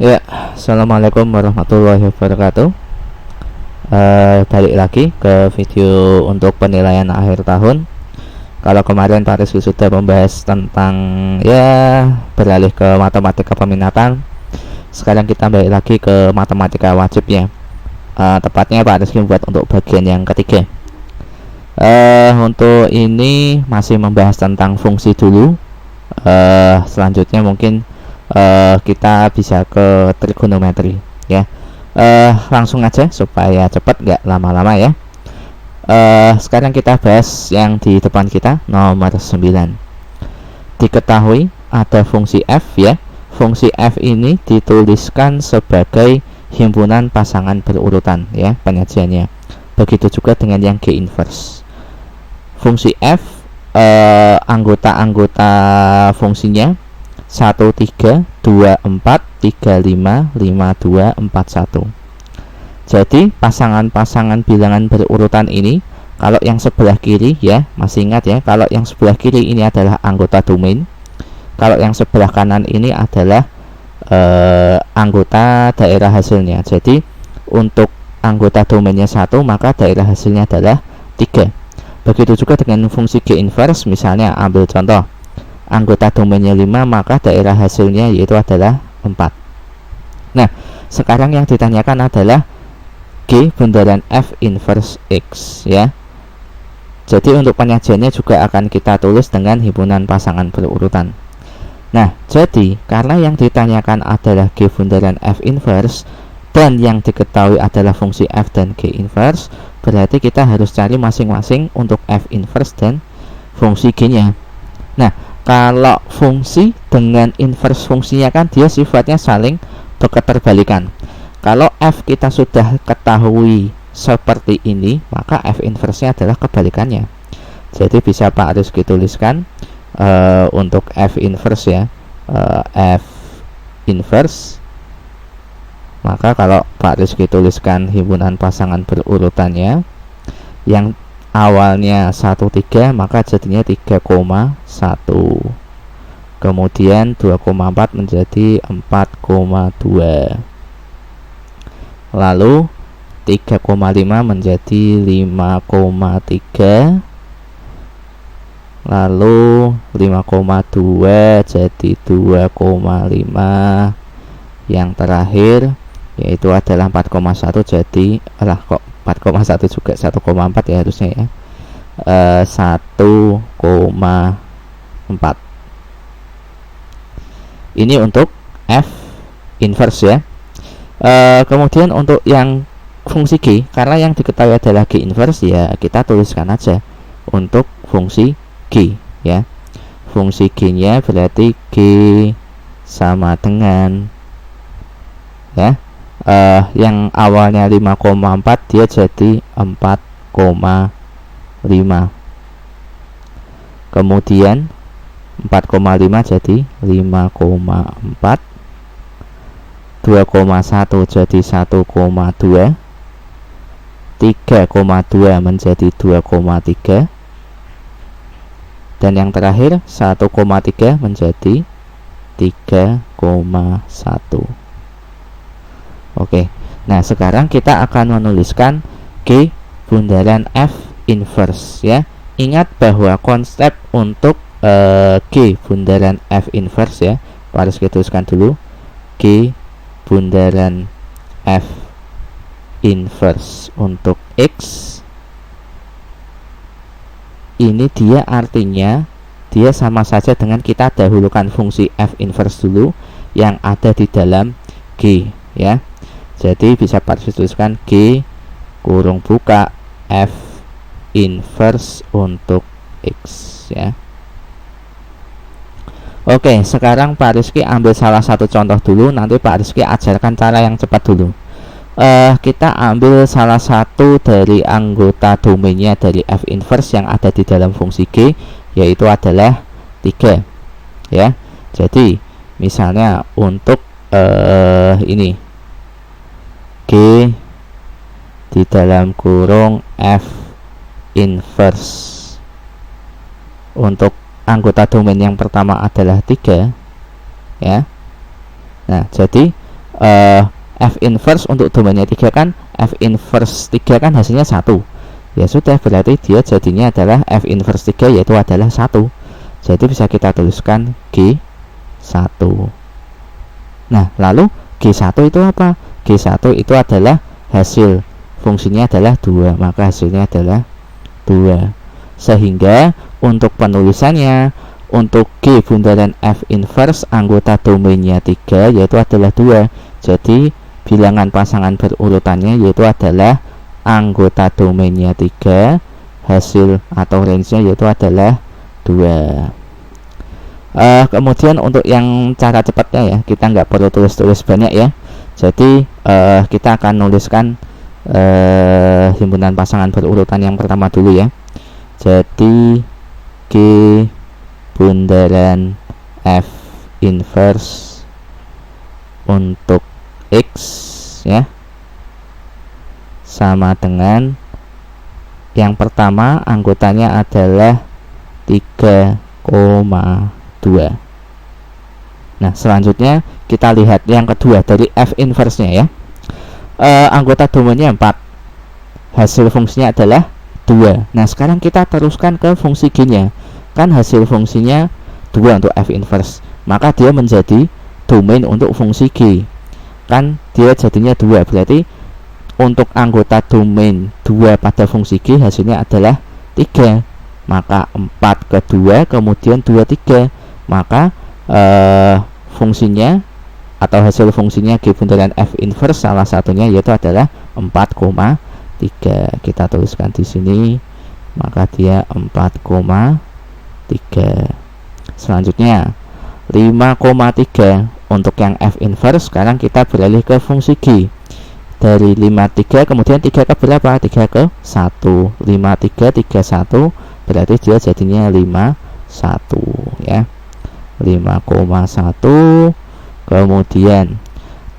Ya, assalamualaikum warahmatullahi wabarakatuh. Balik lagi ke video untuk penilaian akhir tahun. Kalau kemarin Pak Rizky sudah membahas tentang beralih ke matematika peminatan, sekarang kita balik lagi ke matematika wajib ya. Tepatnya Pak Rizky membuat untuk bagian yang ketiga. Untuk ini masih membahas tentang fungsi dulu. Selanjutnya mungkin kita bisa ke trigonometri ya. Langsung aja supaya cepat, nggak lama-lama ya. Sekarang kita bahas yang di depan kita, nomor 9. Diketahui ada fungsi f ya. Fungsi f ini dituliskan sebagai himpunan pasangan berurutan ya penyajiannya. Begitu juga dengan yang G inverse. Fungsi f anggota-anggota fungsinya 1, 3, 2, 4, 3, 5, 5, 2, 4, 1. Jadi pasangan-pasangan bilangan berurutan ini, kalau yang sebelah kiri ya, masih ingat ya, kalau yang sebelah kiri ini adalah anggota domain, kalau yang sebelah kanan ini adalah anggota daerah hasilnya. Jadi untuk anggota domainnya 1, maka daerah hasilnya adalah 3. Begitu juga dengan fungsi G inverse, misalnya ambil contoh anggota domainnya 5, maka daerah hasilnya yaitu adalah 4. Nah, sekarang yang ditanyakan adalah G bundaran F inverse X ya. Jadi untuk penyajiannya juga akan kita tulis dengan himpunan pasangan berurutan. Nah, jadi karena yang ditanyakan adalah G bundaran F inverse dan yang diketahui adalah fungsi F dan G inverse, berarti kita harus cari masing-masing untuk F inverse dan fungsi G-nya. Nah, kalau fungsi dengan inverse fungsinya kan dia sifatnya saling berketerbalikan. Kalau f kita sudah ketahui seperti ini, maka f inverse-nya adalah kebalikannya. Jadi bisa Pak Rizky tuliskan untuk f inverse ya, f inverse. Maka kalau Pak Rizky tuliskan himpunan pasangan berurutannya yang awalnya 1, 3, maka jadinya 3,1. Kemudian 2,4 menjadi 4,2. Lalu 3,5 menjadi 5,3. Lalu 5,2 jadi 2,5. Yang terakhir yaitu adalah 4,1 jadi 4,1 juga 1,4 ya harusnya ya, 1,4. Ini untuk F inverse ya. Kemudian untuk yang fungsi G, karena yang diketahui adalah G inverse ya, kita tuliskan aja untuk fungsi G ya. Fungsi G nya berarti G sama dengan ya, yang awalnya 5,4 dia jadi 4,5. Kemudian 4,5 jadi 5,4. 2,1 jadi 1,2. 3,2 menjadi 2,3. Dan yang terakhir 1,3 menjadi 3,1. Oke, nah sekarang kita akan menuliskan G bundaran F inverse ya. Ingat bahwa konsep untuk G bundaran F inverse ya, harus kita tuliskan dulu G bundaran F inverse untuk X. Ini dia artinya dia sama saja dengan kita dahulukan fungsi F inverse dulu yang ada di dalam G ya. Jadi bisa tuliskan G kurung buka F inverse untuk X ya. Oke, sekarang Pak Rizky ambil salah satu contoh dulu, nanti Pak Rizky ajarkan cara yang cepat dulu. Kita ambil salah satu dari anggota domainnya dari F inverse yang ada di dalam fungsi G, yaitu adalah 3 ya. Jadi misalnya untuk ini G di dalam kurung F inverse untuk anggota domain yang pertama adalah 3 ya. Nah, jadi F inverse untuk domainnya 3 kan, F inverse 3 kan hasilnya 1. Ya sudah, berarti dia jadinya adalah F inverse 3 yaitu adalah 1. Jadi bisa kita tuliskan G1. Nah, lalu G1 itu apa? G1 itu adalah hasil fungsinya adalah 2, maka hasilnya adalah 2. Sehingga untuk penulisannya, untuk G bundaran F inverse anggota domainnya 3 yaitu adalah 2. Jadi bilangan pasangan berurutannya yaitu adalah anggota domainnya 3, hasil atau range-nya yaitu adalah 2. Kemudian untuk yang cara cepatnya ya, kita nggak perlu tulis-tulis banyak ya. Jadi kita akan nuliskan himpunan pasangan berurutan yang pertama dulu ya. Jadi G bundaran F inverse untuk X ya sama dengan yang pertama anggotanya adalah 3,2. Nah, selanjutnya kita lihat yang kedua dari F inverse nya ya. Anggota domainnya 4, hasil fungsinya adalah 2. Nah, sekarang kita teruskan ke fungsi G nya. Kan hasil fungsinya 2 untuk F inverse, maka dia menjadi domain untuk fungsi G. Kan dia jadinya 2, berarti untuk anggota domain 2 pada fungsi G hasilnya adalah 3. Maka 4 ke 2 kemudian 2 3. Maka fungsinya atau hasil fungsinya G bundaran F inverse salah satunya yaitu adalah 4,3. Kita tuliskan di sini, maka dia 4,3. Selanjutnya 5,3 untuk yang F inverse. Sekarang kita beralih ke fungsi G. Dari 5,3 kemudian 3 ke berapa? 3 ke 1. 5,3 31 berarti dia jadinya 5,1 ya. 5,1 kemudian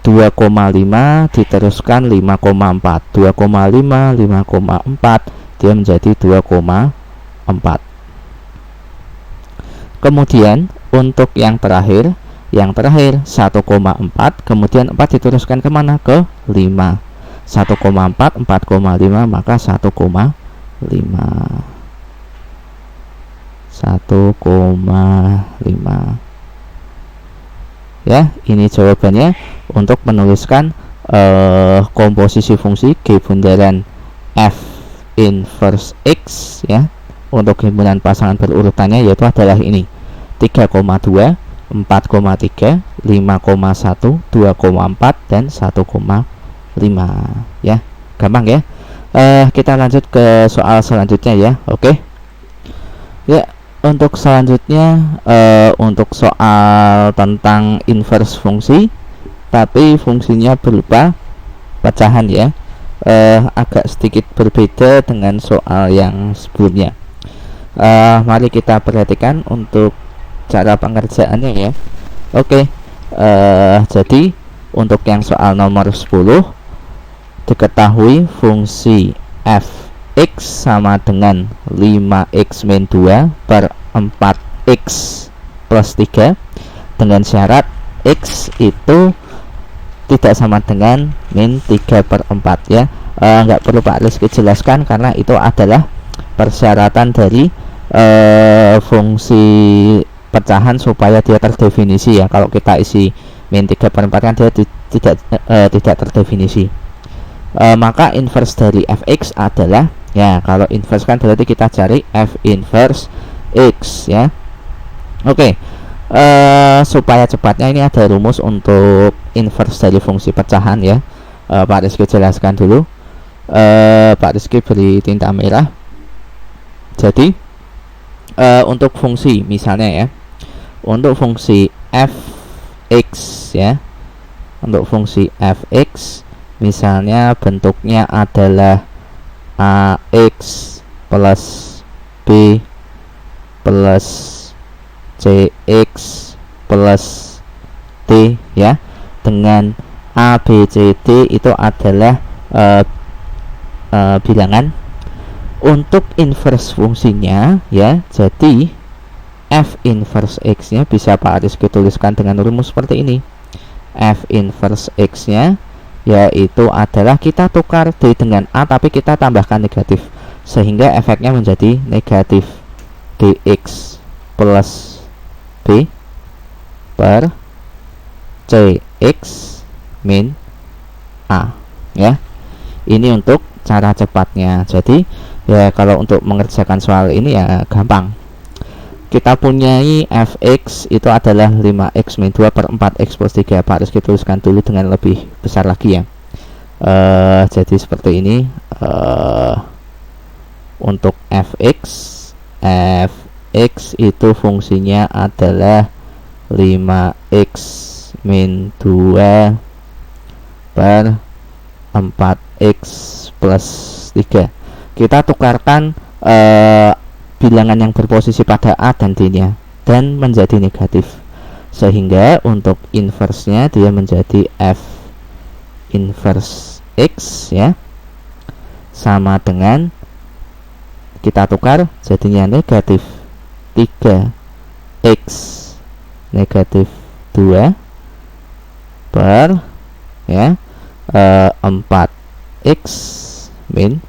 2,5 diteruskan 5,4. 2,5 5,4 dia menjadi 2,4. Kemudian untuk yang terakhir 1,4 kemudian 4 diteruskan kemana? Ke 5. 1,4 4,5 maka 1,5 ya. Ini jawabannya untuk menuliskan komposisi fungsi G bundaran F inverse X ya. Untuk himpunan pasangan berurutannya yaitu adalah ini 3,2 4,3 5,1 2,4 dan 1,5 ya. Gampang ya. Kita lanjut ke soal selanjutnya ya. Oke ya. Untuk selanjutnya untuk soal tentang inverse fungsi tapi fungsinya berupa pecahan ya. Agak sedikit berbeda dengan soal yang sebelumnya. Mari kita perhatikan untuk cara pengerjaannya ya. Oke. Jadi untuk yang soal nomor 10 diketahui fungsi f(x) sama dengan 5x min 2 per 4x plus 3 dengan syarat x itu tidak sama dengan min 3 per 4 ya. Nggak perlu Pak Rizky jelaskan karena itu adalah persyaratan dari fungsi pecahan supaya dia terdefinisi ya. Kalau kita isi min 3 per 4 kan dia tidak terdefinisi. Maka inverse dari fx adalah ya, kalau inverse kan berarti kita cari f inverse x ya. Oke. Supaya cepatnya ini ada rumus untuk inverse dari fungsi pecahan ya. Pak Rizky jelaskan dulu. Pak Rizky beri tinta merah. Jadi untuk fungsi misalnya ya, untuk fungsi fx ya, untuk fungsi fx misalnya bentuknya adalah ax plus b plus cx plus d ya, dengan a b c d itu adalah bilangan. Untuk inverse fungsinya ya, jadi f inverse x nya bisa Pak Rizky tuliskan dengan rumus seperti ini. F inverse X nya yaitu adalah kita tukar D dengan A tapi kita tambahkan negatif, sehingga efeknya menjadi negatif dx plus B per Cx min A ya. Ini untuk cara cepatnya. Jadi ya kalau untuk mengerjakan soal ini ya gampang. Kita punyai fx itu adalah 5x min 2 per 4x plus 3. Harus kita tuliskan dulu dengan lebih besar lagi ya. Jadi seperti ini. Untuk fx itu fungsinya adalah 5x min 2 per 4x plus 3. Kita tukarkan bilangan yang berposisi pada A dan D nya dan menjadi negatif, sehingga untuk inverse nya dia menjadi F inverse X ya, sama dengan kita tukar jadinya negatif 3x negatif 2 per ya 4x min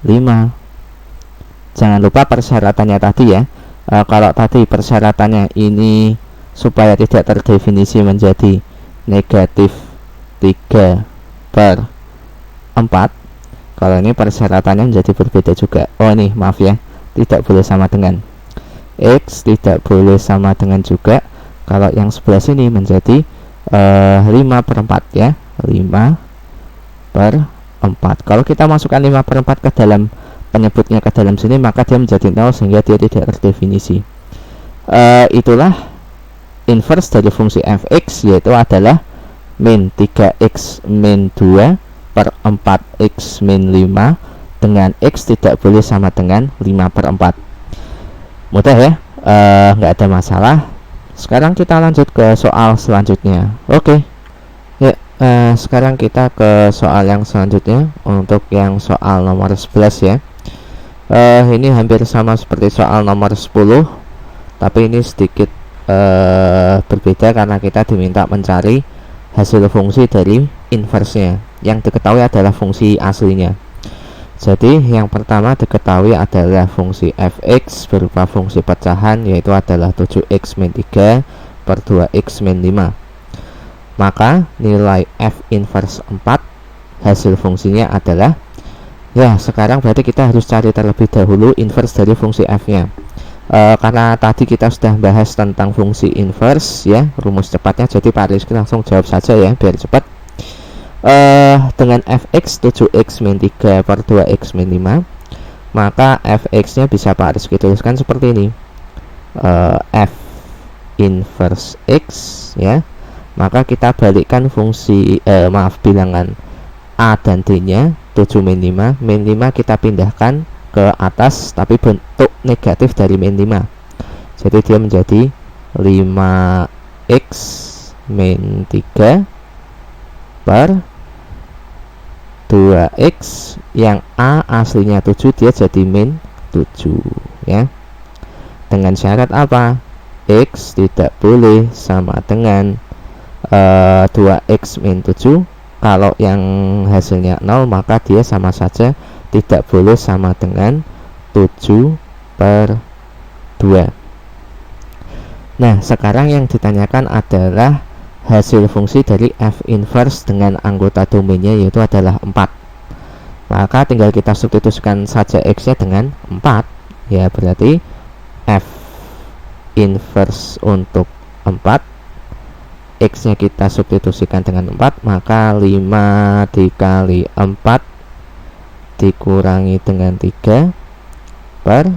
5. Jangan lupa persyaratannya tadi ya. Kalau tadi persyaratannya ini supaya tidak terdefinisi menjadi negatif 3 per 4, kalau ini persyaratannya menjadi berbeda juga. Oh ini maaf ya, tidak boleh sama dengan X, tidak boleh sama dengan juga kalau yang sebelah sini menjadi 5 per 4 ya, 5 per 4. Kalau kita masukkan 5 per 4 ke dalam penyebutnya ke dalam sini, maka dia menjadi 0 sehingga dia tidak terdefinisi. Itulah inverse dari fungsi fx, yaitu adalah min 3x min 2 per 4x min 5 dengan x tidak boleh sama dengan 5 per 4. Mudah ya, nggak ada masalah. Sekarang kita lanjut ke soal selanjutnya. Oke. Ya, sekarang kita ke soal yang selanjutnya, untuk yang soal nomor 11 ya. Ini hampir sama seperti soal nomor 10, tapi ini sedikit berbeda karena kita diminta mencari hasil fungsi dari inverse-nya. Yang diketahui adalah fungsi aslinya. Jadi yang pertama diketahui adalah fungsi fx berupa fungsi pecahan, yaitu adalah 7x min 3 per 2x min 5. Maka nilai f inverse 4 hasil fungsinya adalah, ya sekarang berarti kita harus cari terlebih dahulu inverse dari fungsi f nya. Karena tadi kita sudah bahas tentang fungsi inverse ya, rumus cepatnya. Jadi Pak Rizky langsung jawab saja ya biar cepat. Dengan fx 7x min 3 per 2x min 5, maka fx nya bisa Pak Rizky tuliskan seperti ini, f inverse x ya. Maka kita balikkan fungsi bilangan a dan d nya 7 min 5. Min 5 kita pindahkan ke atas tapi bentuk negatif dari min 5. Jadi dia menjadi 5x min 3 per 2x, yang a aslinya 7 dia jadi min 7 ya. Dengan syarat apa? X tidak boleh sama dengan 2x min 7. Kalau yang hasilnya 0 maka dia sama saja tidak boleh sama dengan 7 per 2. Nah sekarang yang ditanyakan adalah hasil fungsi dari f inverse dengan anggota domainnya, yaitu adalah 4. Maka tinggal kita substitusikan saja x nya dengan 4 ya, berarti f inverse untuk 4, x nya kita substitusikan dengan 4, maka 5 dikali 4 dikurangi dengan 3 per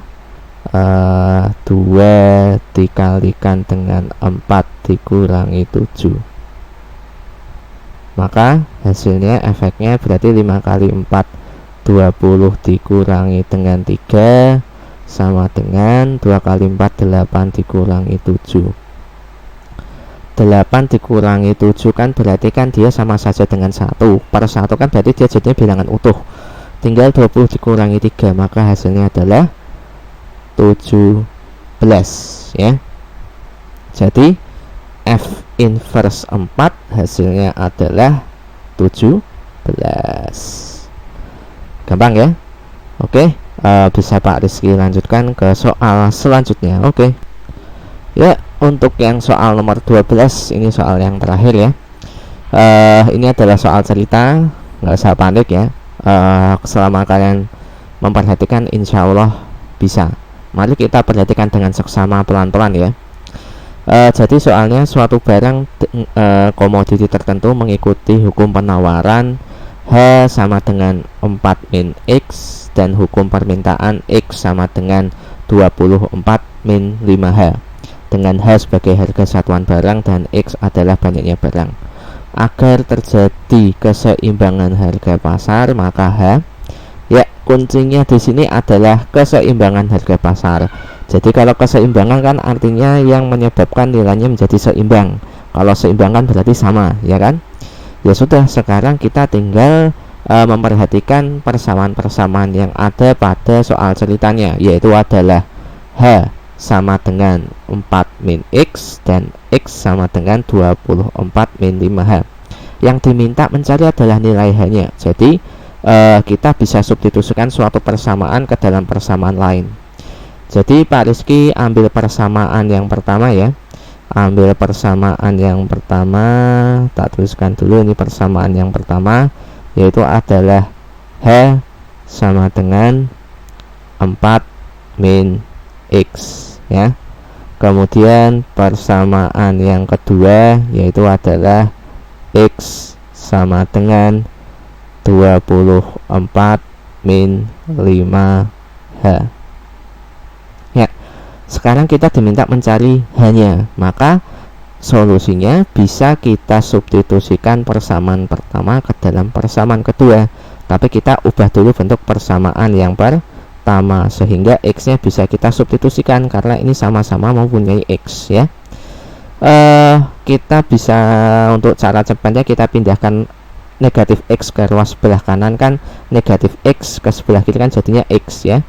2 dikalikan dengan 4 dikurangi 7. Maka hasilnya efeknya berarti 5 kali 4 20 dikurangi dengan 3 sama dengan 2 kali 4 8 dikurangi 7. 8 dikurangi 7 kan berarti kan dia sama saja dengan 1 per 1 kan berarti dia jadinya bilangan utuh. Tinggal 20 dikurangi 3, maka hasilnya adalah 17 ya. Jadi f inverse 4 hasilnya adalah 17. Gampang ya. Oke, bisa Pak Rizky lanjutkan ke soal selanjutnya. Oke. Ya, untuk yang soal nomor 12 ini soal yang terakhir ya. Ini adalah soal cerita, nggak usah panik ya. Selama kalian memperhatikan, insya Allah bisa. Mari kita perhatikan dengan seksama pelan-pelan ya. Jadi soalnya suatu barang komoditi tertentu mengikuti hukum penawaran H sama dengan 4 min X dan hukum permintaan X sama dengan 24 min 5H, dengan H sebagai harga satuan barang dan X adalah banyaknya barang. Agar terjadi keseimbangan harga pasar, maka H, ya kuncinya di sini adalah keseimbangan harga pasar. Jadi kalau keseimbangan kan artinya yang menyebabkan nilainya menjadi seimbang. Kalau seimbang kan berarti sama, ya kan? Ya sudah, sekarang kita tinggal memperhatikan persamaan-persamaan yang ada pada soal ceritanya, yaitu adalah H sama dengan 4 min X dan X sama dengan 24 min 5H. Yang diminta mencari adalah nilai H-nya. Jadi kita bisa substitusikan suatu persamaan ke dalam persamaan lain. Jadi Pak Rizky ambil persamaan yang pertama ya. Ambil persamaan yang pertama, tak tuliskan dulu ini persamaan yang pertama, yaitu adalah H sama dengan 4 min X ya. Kemudian persamaan yang kedua yaitu adalah X sama dengan 24 min 5H. Ya, sekarang kita diminta mencari H-nya, maka solusinya bisa kita substitusikan persamaan pertama ke dalam persamaan kedua, tapi kita ubah dulu bentuk persamaan yang pertama sehingga X-nya bisa kita substitusikan karena ini sama-sama mempunyai X ya. Kita bisa, untuk cara cepatnya kita pindahkan negatif X ke ruas sebelah kanan, kan negatif X ke sebelah kiri kan jadinya X ya.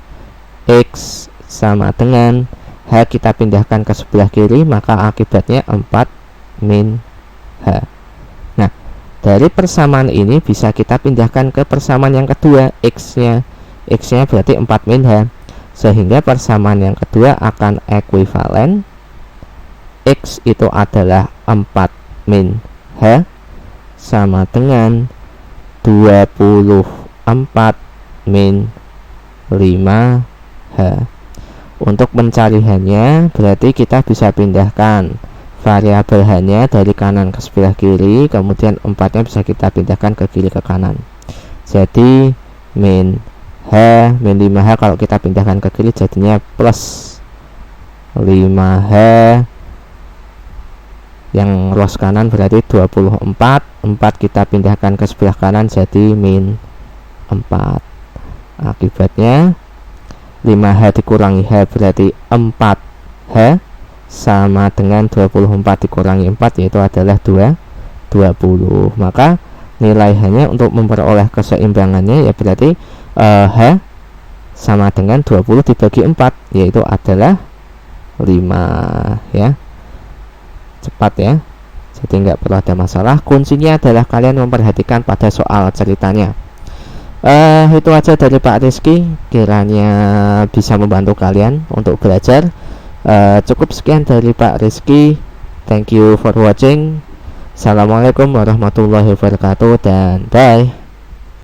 X sama dengan H kita pindahkan ke sebelah kiri, maka akibatnya 4 min H. Nah, dari persamaan ini bisa kita pindahkan ke persamaan yang kedua, X-nya berarti 4 min H, sehingga persamaan yang kedua akan ekuivalen X itu adalah 4 min H sama dengan 24 min 5H. Untuk mencari H-nya berarti kita bisa pindahkan variabel H-nya dari kanan ke sebelah kiri, kemudian 4-nya bisa kita pindahkan ke kiri ke kanan. Jadi min H min 5H kalau kita pindahkan ke kiri jadinya plus 5H, yang ruas kanan berarti 24, 4 kita pindahkan ke sebelah kanan jadi min 4. Akibatnya 5H dikurangi H berarti 4H sama dengan 24 dikurangi 4 yaitu adalah 20. Maka nilai H-nya untuk memperoleh keseimbangannya ya berarti H sama dengan 20 dibagi 4 yaitu adalah 5 ya. Cepat ya, jadi nggak perlu ada masalah. Kuncinya adalah kalian memperhatikan pada soal ceritanya. Itu aja dari Pak Rizky, kiranya bisa membantu kalian untuk belajar. Cukup sekian dari Pak Rizky. Thank you for watching. Assalamualaikum warahmatullahi wabarakatuh dan bye.